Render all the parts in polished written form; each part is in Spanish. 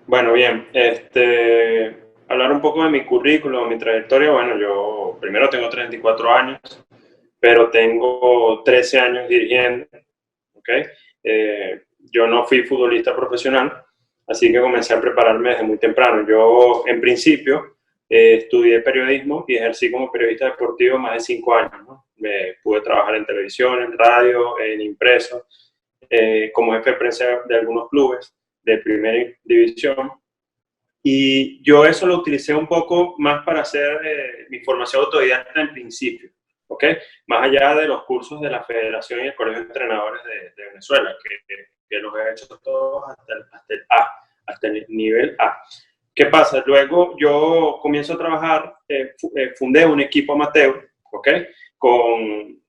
Bueno, bien, hablar un poco de mi currículum, mi trayectoria. Bueno, yo primero tengo 34 años, pero tengo 13 años dirigiendo, ¿ok? Yo no fui futbolista profesional, así que comencé a prepararme desde muy temprano. Yo, en principio, estudié periodismo y ejercí como periodista deportivo más de 5 años, ¿no? Pude trabajar en televisión, en radio, en impreso, como jefe de prensa de algunos clubes de primera división. Y yo eso lo utilicé un poco más para hacer mi formación autodidacta en principio, ¿ok? Más allá de los cursos de la Federación y el Colegio de Entrenadores de Venezuela, que los he hecho todos hasta el A, hasta el nivel A. ¿Qué pasa? Luego yo comienzo a trabajar, fundé un equipo amateur, ¿ok?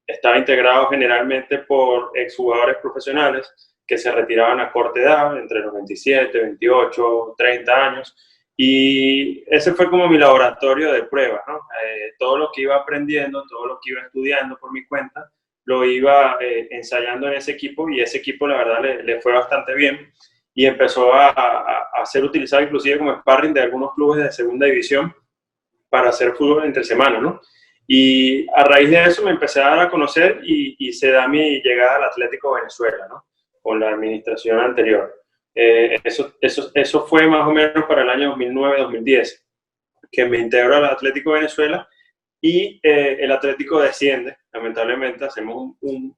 Estaba integrado generalmente por exjugadores profesionales que se retiraban a corta edad, entre los 27, 28, 30 años, y ese fue como mi laboratorio de pruebas, ¿no? Todo lo que iba aprendiendo, todo lo que iba estudiando por mi cuenta, lo iba ensayando en ese equipo, y ese equipo la verdad le fue bastante bien y empezó a ser utilizado inclusive como sparring de algunos clubes de segunda división para hacer fútbol entre semana, ¿no? Y a raíz de eso me empecé a dar a conocer y se da mi llegada al Atlético Venezuela, ¿no? Con la administración anterior. Eso fue más o menos para el año 2009-2010, que me integro al Atlético Venezuela y el Atlético desciende, lamentablemente,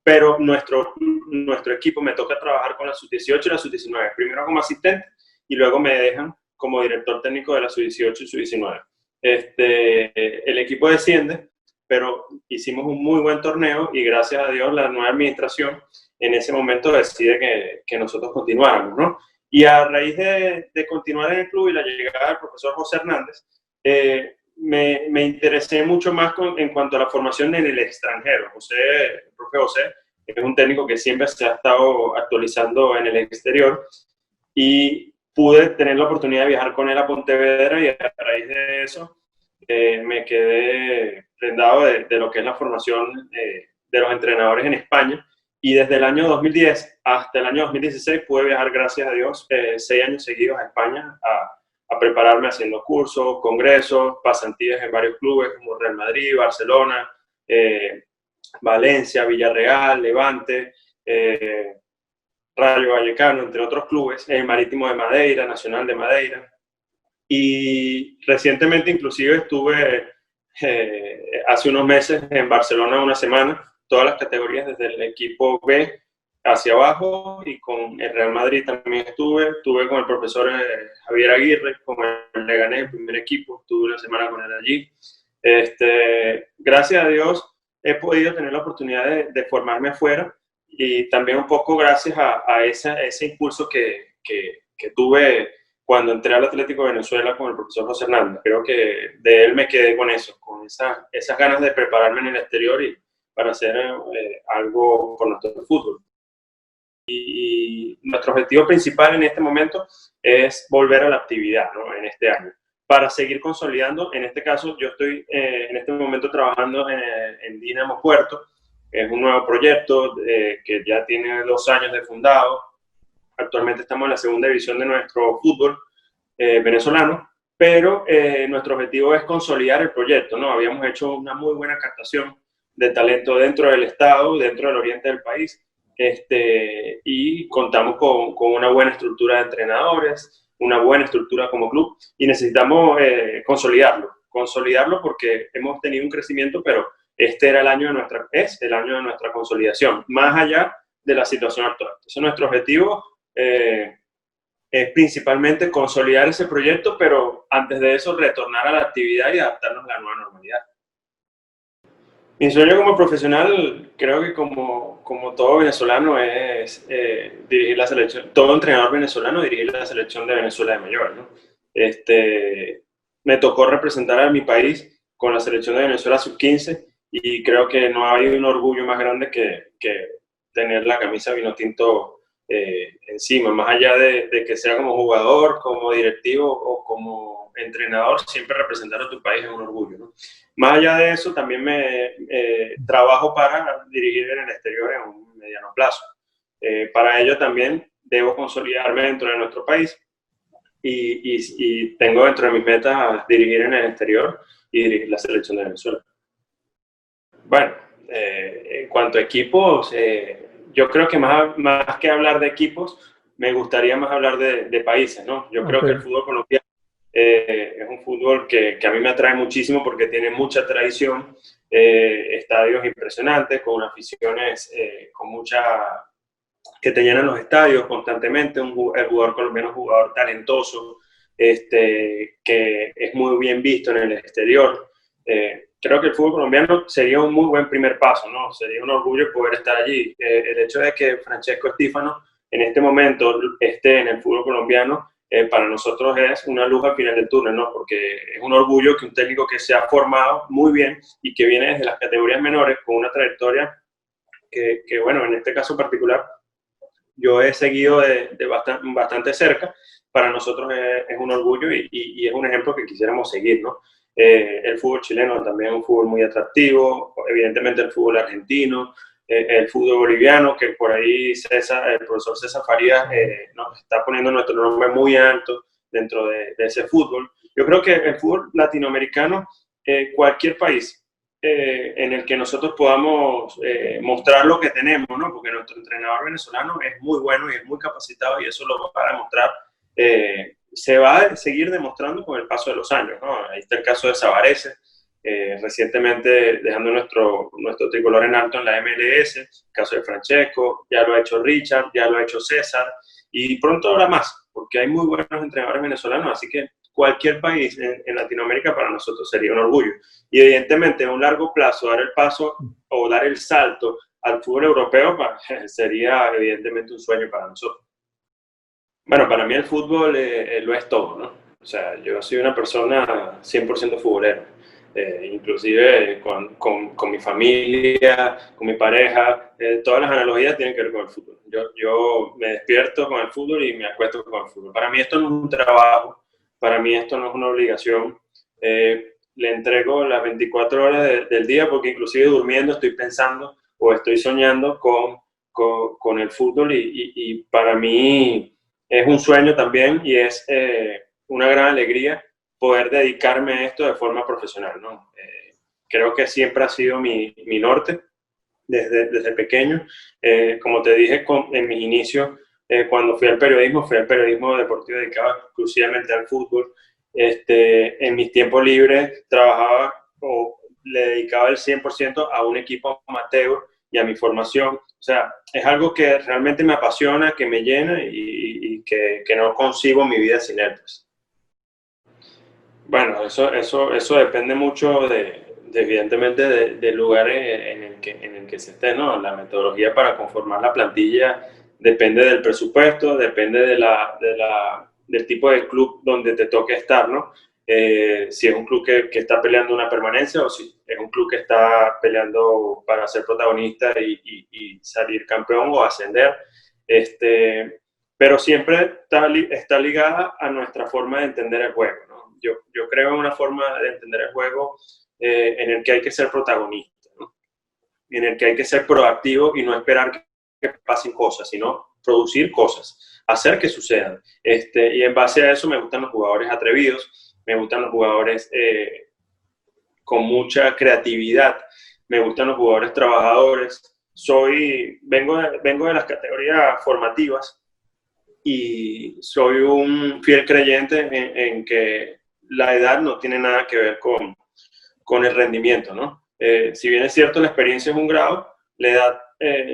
pero nuestro equipo me toca trabajar con la sub-18 y la sub-19, primero como asistente y luego me dejan como director técnico de la sub-18 y sub-19. El equipo desciende, pero hicimos un muy buen torneo y gracias a Dios la nueva administración en ese momento decide que nosotros continuáramos, ¿no? Y a raíz de continuar en el club y la llegada del profesor José Hernández, me interesé mucho más en cuanto a la formación en el extranjero. El profe José es un técnico que siempre se ha estado actualizando en el exterior y pude tener la oportunidad de viajar con él a Pontevedra y a raíz de eso me quedé prendado de lo que es la formación de los entrenadores en España, y desde el año 2010 hasta el año 2016 pude viajar, gracias a Dios, 6 años seguidos a España a prepararme haciendo cursos, congresos, pasantías en varios clubes como Real Madrid, Barcelona, Valencia, Villarreal, Levante, Rayo Vallecano, entre otros clubes, el Marítimo de Madeira, Nacional de Madeira. Y recientemente inclusive estuve hace unos meses en Barcelona una semana, todas las categorías desde el equipo B hacia abajo, y con el Real Madrid también estuve con el profesor Javier Aguirre, con el Leganés, el primer equipo, estuve una semana con él allí. Gracias a Dios he podido tener la oportunidad de formarme afuera, y también un poco gracias a ese impulso que tuve cuando entré al Atlético de Venezuela con el profesor José Hernández. Creo que de él me quedé con eso, con esas ganas de prepararme en el exterior y para hacer algo por nuestro fútbol. Y nuestro objetivo principal en este momento es volver a la actividad, ¿no? En este año, para seguir consolidando. En este caso, yo estoy en este momento trabajando en Dinamo Puerto. Es un nuevo proyecto que ya tiene 2 años de fundado. Actualmente estamos en la segunda división de nuestro fútbol venezolano, pero nuestro objetivo es consolidar el proyecto, ¿no? Habíamos hecho una muy buena captación de talento dentro del estado, dentro del oriente del país, y contamos con una buena estructura de entrenadores, una buena estructura como club, y necesitamos consolidarlo porque hemos tenido un crecimiento, pero este era es el año de nuestra consolidación, más allá de la situación actual. Entonces, nuestro objetivo es principalmente consolidar ese proyecto, pero antes de eso retornar a la actividad y adaptarnos a la nueva normalidad. Mi sueño como profesional, creo que como todo venezolano, es dirigir la selección, todo entrenador venezolano dirigir la selección de Venezuela de mayor, ¿no? Me tocó representar a mi país con la selección de Venezuela sub-15, y creo que no hay un orgullo más grande que tener la camisa vino tinto encima, más allá de que sea como jugador, como directivo o como entrenador, siempre representar a tu país es un orgullo, ¿no? Más allá de eso, también me trabajo para dirigir en el exterior en un mediano plazo. Para ello también debo consolidarme dentro de nuestro país, y tengo dentro de mis metas dirigir en el exterior y dirigir la selección de Venezuela. Bueno, en cuanto a equipos, yo creo que más que hablar de equipos, me gustaría más hablar de países, ¿no? Yo creo que el fútbol colombiano es un fútbol que a mí me atrae muchísimo porque tiene mucha tradición, estadios impresionantes, con aficiones con mucha que te llenan los estadios constantemente, el jugador colombiano es un jugador talentoso, que es muy bien visto en el exterior. Creo que el fútbol colombiano sería un muy buen primer paso, ¿no? Sería un orgullo poder estar allí. El hecho de que Francesco Estífano en este momento esté en el fútbol colombiano, para nosotros es una luz al final del túnel, ¿no? Porque es un orgullo que un técnico que se ha formado muy bien y que viene desde las categorías menores con una trayectoria que bueno, en este caso particular, yo he seguido de bastante cerca. Para nosotros es un orgullo y es un ejemplo que quisiéramos seguir, ¿no? El fútbol chileno también es un fútbol muy atractivo, evidentemente el fútbol argentino, el fútbol boliviano, que por ahí el profesor César Farías nos está poniendo nuestro nombre muy alto dentro de ese fútbol. Yo creo que el fútbol latinoamericano, cualquier país en el que nosotros podamos mostrar lo que tenemos, ¿no? Porque nuestro entrenador venezolano es muy bueno y es muy capacitado y eso lo va a demostrar, se va a seguir demostrando con el paso de los años, ¿no? Ahí está el caso de Sabarese, recientemente dejando nuestro tricolor en alto en la MLS, el caso de Francesco, ya lo ha hecho Richard, ya lo ha hecho César, y pronto habrá más, porque hay muy buenos entrenadores venezolanos, así que cualquier país en Latinoamérica para nosotros sería un orgullo. Y evidentemente, a un largo plazo, dar el paso o dar el salto al fútbol europeo sería evidentemente un sueño para nosotros. Bueno, para mí el fútbol lo es todo, ¿no? O sea, yo soy una persona 100% futbolera. Inclusive con mi familia, con mi pareja, todas las analogías tienen que ver con el fútbol. Yo me despierto con el fútbol y me acuesto con el fútbol. Para mí esto no es un trabajo, para mí esto no es una obligación. Le entrego las 24 horas del día porque inclusive durmiendo estoy pensando o estoy soñando con el fútbol y para mí es un sueño también y es una gran alegría poder dedicarme a esto de forma profesional, ¿no? Creo que siempre ha sido mi norte desde pequeño. Como te dije en mis inicios, cuando fui al periodismo deportivo dedicado exclusivamente al fútbol. En mis tiempos libres trabajaba o le dedicaba el 100% a un equipo amateur y a mi formación. O sea, es algo que realmente me apasiona, que me llena y que no concibo mi vida sin él, pues. Bueno, eso depende mucho evidentemente del lugar en el que se esté, ¿no? La metodología para conformar la plantilla depende del presupuesto, depende del tipo de club donde te toque estar, ¿no? Si es un club que está peleando una permanencia o si es un club que está peleando para ser protagonista y salir campeón o ascender. Pero siempre está ligada a nuestra forma de entender el juego, ¿no? Yo creo en una forma de entender el juego en el que hay que ser protagonista, ¿no? En el que hay que ser proactivo y no esperar que pasen cosas, sino producir cosas, hacer que sucedan. Y en base a eso me gustan los jugadores atrevidos, me gustan los jugadores con mucha creatividad, me gustan los jugadores trabajadores. Vengo de las categorías formativas y soy un fiel creyente en que la edad no tiene nada que ver con el rendimiento, ¿no? Si bien es cierto, la experiencia es un grado, la edad,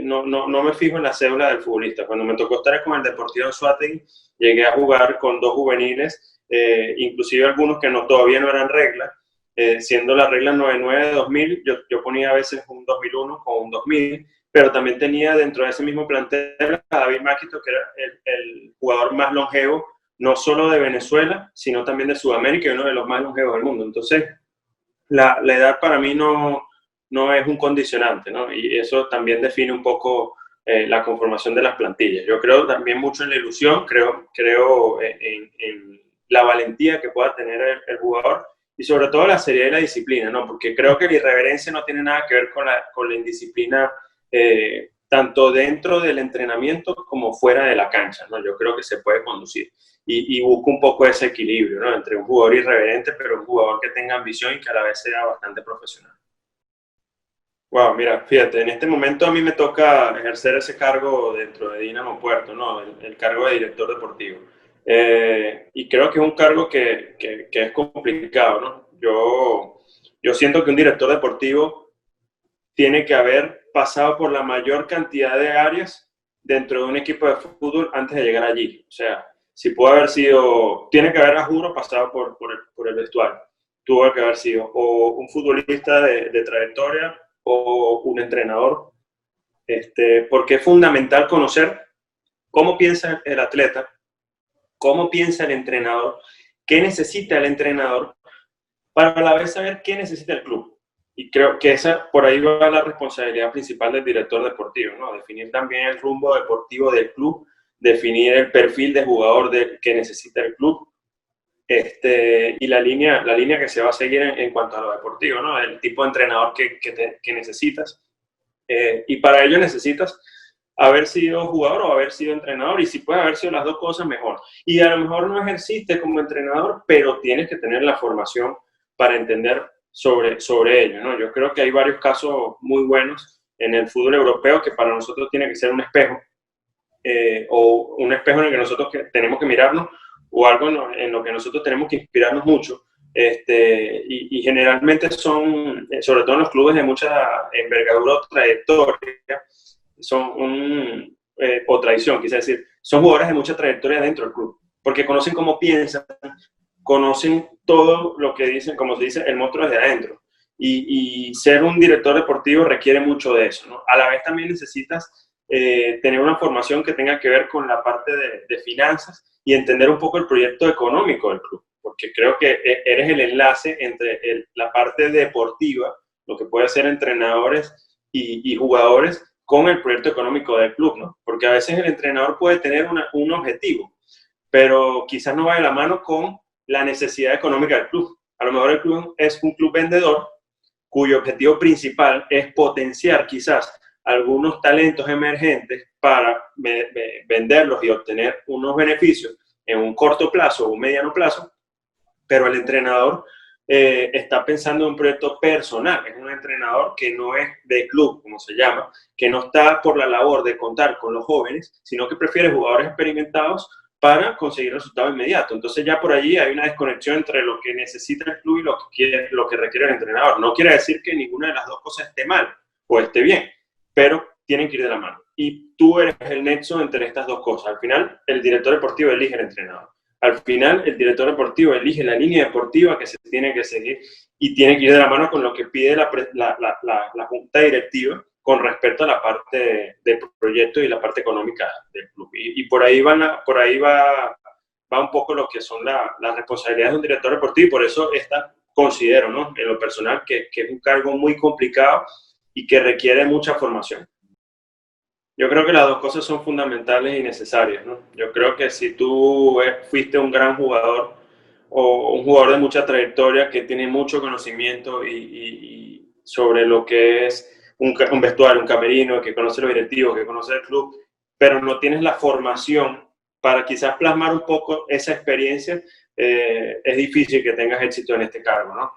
no me fijo en la cédula del futbolista. Cuando me tocó estar con el Deportivo Anzoátegui, llegué a jugar con 2 juveniles, inclusive algunos que todavía no eran regla, siendo la regla 99-2000, yo ponía a veces un 2001 con un 2000, pero también tenía dentro de ese mismo plantel a David Máquito, que era el jugador más longevo, no solo de Venezuela, sino también de Sudamérica y uno de los más longevos del mundo. Entonces, la edad para mí no es un condicionante, ¿no? Y eso también define un poco la conformación de las plantillas. Yo creo también mucho en la ilusión, creo en la valentía que pueda tener el jugador y sobre todo la seriedad y la disciplina, ¿no? Porque creo que la irreverencia no tiene nada que ver con la indisciplina tanto dentro del entrenamiento como fuera de la cancha, ¿no? Yo creo que se puede conducir y busco un poco ese equilibrio, ¿no? Entre un jugador irreverente, pero un jugador que tenga ambición y que a la vez sea bastante profesional. Wow, mira, fíjate, en este momento a mí me toca ejercer ese cargo dentro de Dinamo Puerto, ¿no? El cargo de director deportivo. Y creo que es un cargo que es complicado, ¿no? Yo siento que un director deportivo tiene que haber pasado por la mayor cantidad de áreas dentro de un equipo de fútbol antes de llegar allí. O sea, si pudo haber sido, tiene que haber, a juro, pasado por el vestuario. Tuvo que haber sido o un futbolista de trayectoria o un entrenador, porque es fundamental conocer cómo piensa el atleta, cómo piensa el entrenador, qué necesita el entrenador, para a la vez saber qué necesita el club. Y creo que esa, por ahí va la responsabilidad principal del director deportivo, ¿no? Definir también el rumbo deportivo del club, definir el perfil de jugador que necesita el club, y la línea que se va a seguir en cuanto a lo deportivo, ¿no? El tipo de entrenador que necesitas. Y para ello necesitas haber sido jugador o haber sido entrenador, y si puedes haber sido las dos cosas, mejor. Y a lo mejor no ejerciste como entrenador, pero tienes que tener la formación para entender sobre ello, ¿no? Yo creo que hay varios casos muy buenos en el fútbol europeo que para nosotros tiene que ser un espejo, o un espejo en el que nosotros tenemos que mirarnos, o algo en lo que nosotros tenemos que inspirarnos mucho. Y generalmente son, sobre todo en los clubes de mucha envergadura o trayectoria, o tradición, quise decir, son jugadores de mucha trayectoria dentro del club, porque conocen cómo piensan, conocen todo lo que dicen, como se dice, el monstruo desde adentro. Y ser un director deportivo requiere mucho de eso, ¿no? A la vez también necesitas tener una formación que tenga que ver con la parte de finanzas y entender un poco el proyecto económico del club, porque creo que eres el enlace entre la parte deportiva, lo que puede ser entrenadores y jugadores, con el proyecto económico del club, ¿no? Porque a veces el entrenador puede tener un objetivo, pero quizás no va de la mano con la necesidad económica del club. A lo mejor el club es un club vendedor cuyo objetivo principal es potenciar quizás algunos talentos emergentes para venderlos y obtener unos beneficios en un corto plazo o un mediano plazo, pero el entrenador está pensando en un proyecto personal. Es un entrenador que no es de club, como se llama, que no está por la labor de contar con los jóvenes, sino que prefiere jugadores experimentados para conseguir resultados inmediatos. Entonces ya por allí hay una desconexión entre lo que necesita el club y lo que requiere el entrenador. No quiere decir que ninguna de las dos cosas esté mal o esté bien, pero tienen que ir de la mano. Y tú eres el nexo entre estas dos cosas. Al final, el director deportivo elige el entrenador. Al final, el director deportivo elige la línea deportiva que se tiene que seguir y tiene que ir de la mano con lo que pide la junta directiva con respecto a la parte del proyecto y la parte económica del club. Y por ahí va un poco lo que son las responsabilidades de un director deportivo, y por eso considero, ¿no?, en lo personal, que es un cargo muy complicado y que requiere mucha formación. Yo creo que las dos cosas son fundamentales y necesarias, ¿no? Yo creo que si tú fuiste un gran jugador o un jugador de mucha trayectoria que tiene mucho conocimiento y sobre lo que es un vestuario, un camerino, que conoce los directivos, que conoce el club, pero no tienes la formación para quizás plasmar un poco esa experiencia, es difícil que tengas éxito en este cargo, ¿no?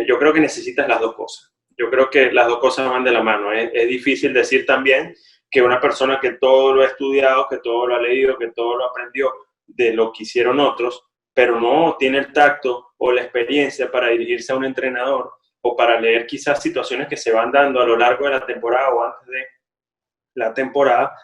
Yo creo que necesitas las dos cosas. Yo creo que las dos cosas van de la mano. Es difícil decir también que una persona que todo lo ha estudiado, que todo lo ha leído, que todo lo aprendió de lo que hicieron otros, pero no tiene el tacto o la experiencia para dirigirse a un entrenador o para leer quizás situaciones que se van dando a lo largo de la temporada o antes de la temporada,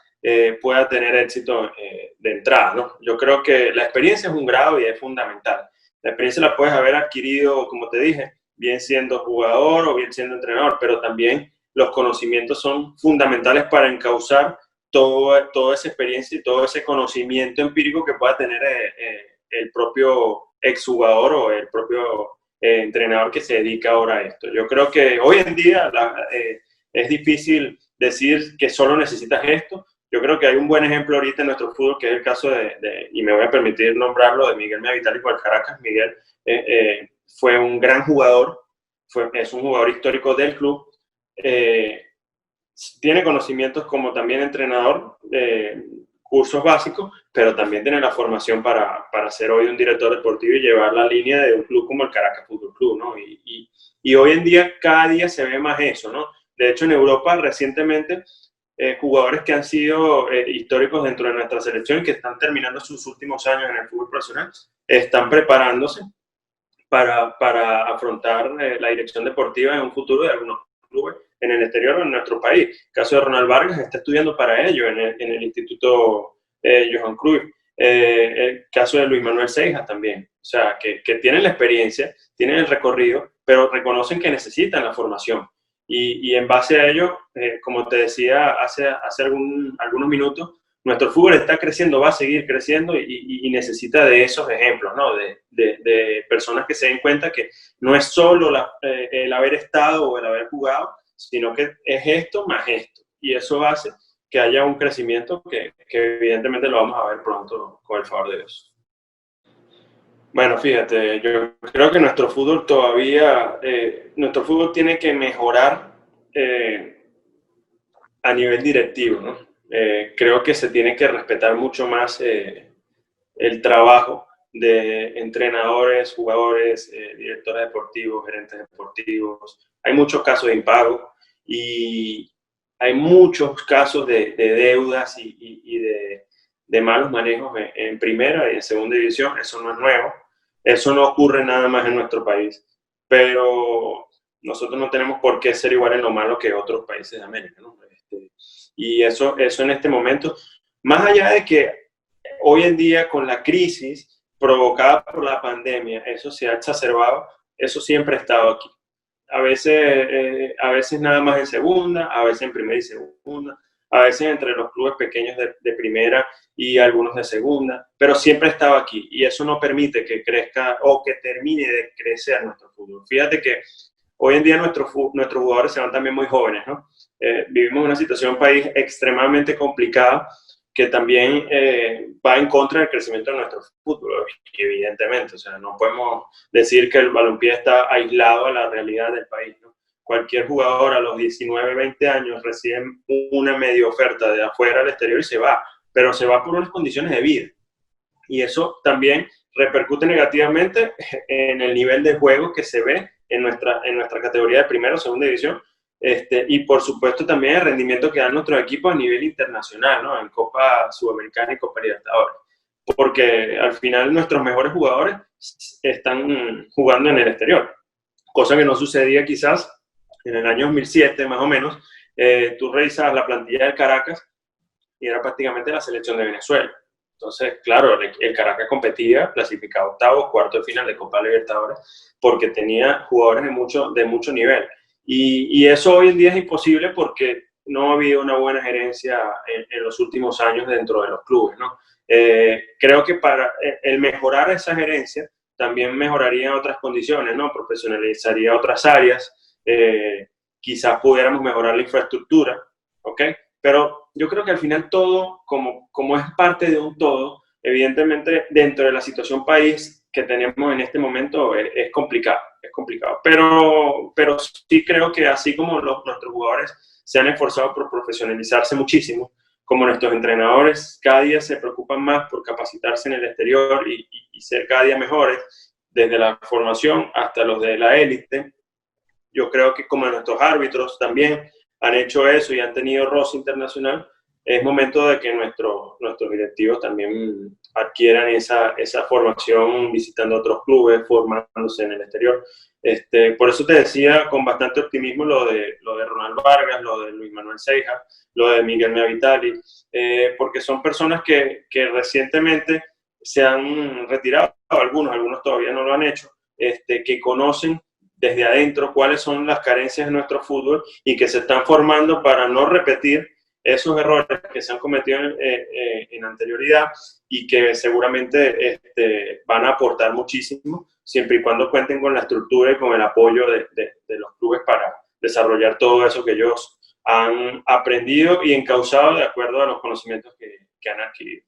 pueda tener éxito de entrada, ¿no? Yo creo que la experiencia es un grado y es fundamental. La experiencia la puedes haber adquirido, como te dije, bien siendo jugador o bien siendo entrenador, pero también los conocimientos son fundamentales para encauzar toda esa experiencia y todo ese conocimiento empírico que pueda tener el propio exjugador o el propio entrenador que se dedica ahora a esto. Yo creo que hoy en día es difícil decir que solo necesitas esto. Yo creo que hay un buen ejemplo ahorita en nuestro fútbol, que es el caso y me voy a permitir nombrarlo, de Miguel Meavitalico del Caracas. Miguel fue un gran jugador, es un jugador histórico del club, tiene conocimientos como también entrenador, cursos básicos, pero también tiene la formación para ser hoy un director deportivo y llevar la línea de un club como el Caracas Fútbol Club, ¿no? Y hoy en día, cada día se ve más eso, ¿no? De hecho, en Europa recientemente, jugadores que han sido históricos dentro de nuestra selección, que están terminando sus últimos años en el fútbol profesional, están preparándose para afrontar la dirección deportiva en un futuro de algunos clubes en el exterior o en nuestro país. El caso de Ronald Vargas está estudiando para ello en el Instituto Johan Cruyff. El caso de Luis Manuel Seijas también. O sea, que tienen la experiencia, tienen el recorrido, pero reconocen que necesitan la formación. Y en base a ello, como te decía hace algunos minutos, nuestro fútbol está creciendo, va a seguir creciendo y necesita de esos ejemplos, ¿no? De personas que se den cuenta que no es solo el haber estado o el haber jugado, sino que es esto más esto. Y eso hace que haya un crecimiento que evidentemente lo vamos a ver pronto con el favor de Dios. Bueno, fíjate, yo creo que nuestro fútbol todavía, nuestro fútbol tiene que mejorar a nivel directivo, ¿no? Creo que se tiene que respetar mucho más el trabajo de entrenadores, jugadores, directores deportivos, gerentes deportivos. Hay muchos casos de impago y hay muchos casos de deudas y de malos manejos en primera y en segunda división. Eso no es nuevo. Eso no ocurre nada más en nuestro país. Pero nosotros no tenemos por qué ser igual en lo malo que otros países de América, ¿no? Y eso en este momento, más allá de que hoy en día con la crisis provocada por la pandemia, eso se ha exacerbado, eso siempre ha estado aquí. A veces nada más en segunda, a veces en primera y segunda, a veces entre los clubes pequeños de primera y algunos de segunda, pero siempre ha estado aquí y eso no permite que crezca o que termine de crecer nuestro fútbol. Fíjate que hoy en día nuestros jugadores se van también muy jóvenes, ¿no? Vivimos una situación en un país extremadamente complicada que también va en contra del crecimiento de nuestro fútbol, evidentemente. O sea, no podemos decir que el balompié está aislado a la realidad del país, ¿no? Cualquier jugador a los 19, 20 años recibe una media oferta de afuera al exterior y se va, pero se va por unas condiciones de vida. Y eso también repercute negativamente en el nivel de juego que se ve en nuestra categoría de primera o segunda división, y por supuesto también el rendimiento que dan nuestros equipos a nivel internacional, ¿no? En Copa Sudamericana y Copa Libertadores. Porque al final nuestros mejores jugadores están jugando en el exterior, cosa que no sucedía quizás en el año 2007 más o menos. Tú revisabas la plantilla del Caracas y era prácticamente la selección de Venezuela. Entonces, claro, el Caracas competía, clasificaba octavos, cuarto de final de Copa Libertadores, porque tenía jugadores de mucho nivel. Y eso hoy en día es imposible porque no ha habido una buena gerencia en los últimos años dentro de los clubes, ¿no? Creo que para el mejorar esa gerencia también mejoraría otras condiciones, ¿no? Profesionalizaría otras áreas, quizás pudiéramos mejorar la infraestructura, ¿ok? Pero yo creo que al final todo, como es parte de un todo, evidentemente dentro de la situación país que tenemos en este momento es complicado, es complicado. Pero sí creo que así como nuestros jugadores se han esforzado por profesionalizarse muchísimo, como nuestros entrenadores cada día se preocupan más por capacitarse en el exterior y ser cada día mejores, desde la formación hasta los de la élite. Yo creo que como nuestros árbitros también han hecho eso y han tenido roce internacional, es momento de que nuestros directivos también adquieran esa formación visitando otros clubes, formándose en el exterior. Por eso te decía con bastante optimismo lo de Ronald Vargas, lo de Luis Manuel Seijas, lo de Miguel Meavitali, porque son personas que recientemente se han retirado, algunos todavía no lo han hecho, que conocen desde adentro cuáles son las carencias de nuestro fútbol y que se están formando para no repetir esos errores que se han cometido en anterioridad y que seguramente van a aportar muchísimo siempre y cuando cuenten con la estructura y con el apoyo de los clubes para desarrollar todo eso que ellos han aprendido y encauzado de acuerdo a los conocimientos que han adquirido.